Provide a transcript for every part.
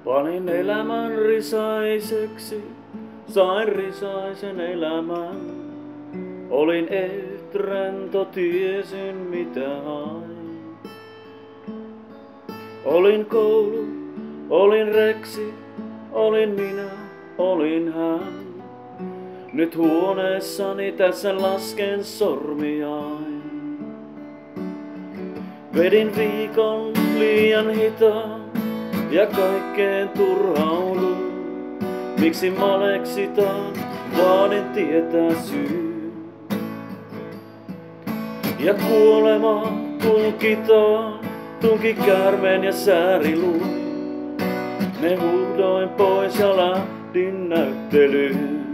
Panin elämän risaiseksi, sain risaisen elämän. Olin etränto, tiesin mitä hain. Olin koulu, olin reksi, olin minä, olin hän. Nyt huoneessani tässä lasken sormiain. Vedin viikon liian hitaan ja kaikkeen turhauduin. Miksi maleksitaan, vaadin tietää syyn. Ja kuolema tulkitaan, tunki käärmeen ja sääriluin. Ne huudoin pois ja lähdin näyttelyyn.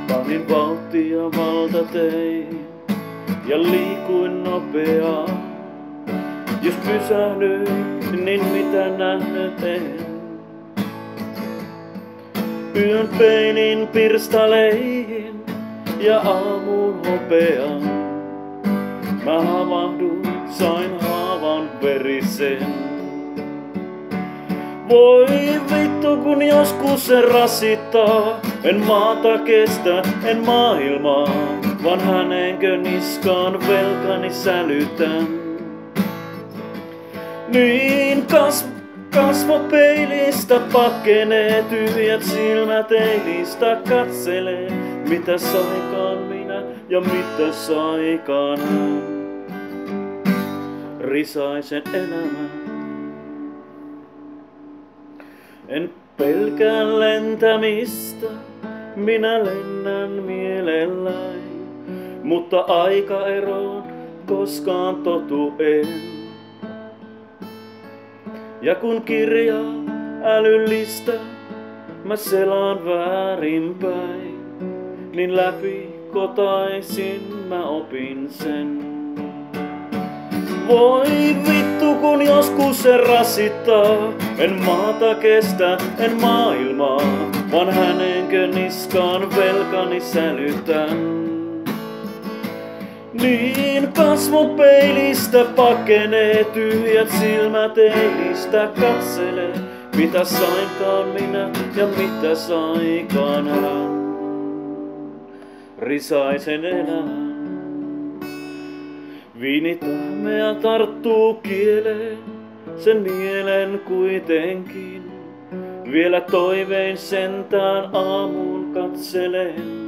Panin vauhtia valtateihin ja liikuin nopeaa. Jos pysähdyin, niin mitä nähnyt en. Yön peilin pirstaleihin ja aamuun hopeaan. Mä havahduin, sain haavan verisen. Voi vittu kun joskus se rasittaa. En maata kestä, en maailmaa, vaan hänenkö niskaan velkani sälytän. Niin kasvot peilistä pakenee, tyhjät silmät eilistä katselee. Mitä saikaan minä ja mitä saikaan hän. Risaisen elämän. En pelkää lentämistä, minä lennän mielelläni, mutta aikaeroon koskaan totu en. Ja kun kirjaa älyllistä mä selaan väärinpäin, niin läpi kotaisin mä opin sen. Voi vittu kun joskus se rasittaa, en maata kestä, en maailmaa, vaan hänenkö niskaan velkani sälytän. Niin kasvot peilistä pakenee, tyhjät silmät eilistä katselee. Mitä sainkaan minä ja mitä saikaan hän. Risaisen elämän. Viinitahmea tarttuu kieleen, sen mielen kuitenkin. Vielä toivein sentään aamuun katselen.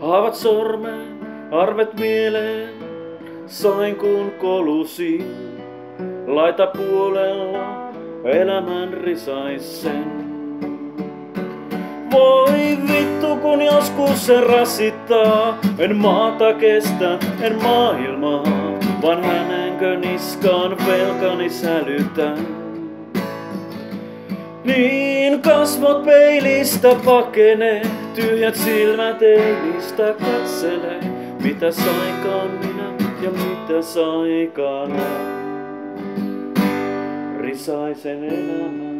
Haavat sormeen, arvet mieleen, sain kun kolusin. Laita puolella elämän risaisen. Voi vittu kun joskus se rasittaa, en maata kestä, en maailmaa, vaan hänenkö niskaan velkani sälytän. Niin kasvot peilistä pakenee, tyhjät silmät eilistä katselee. Mitä saikaan minä ja mitä saikaan hän. Risaisen elämän.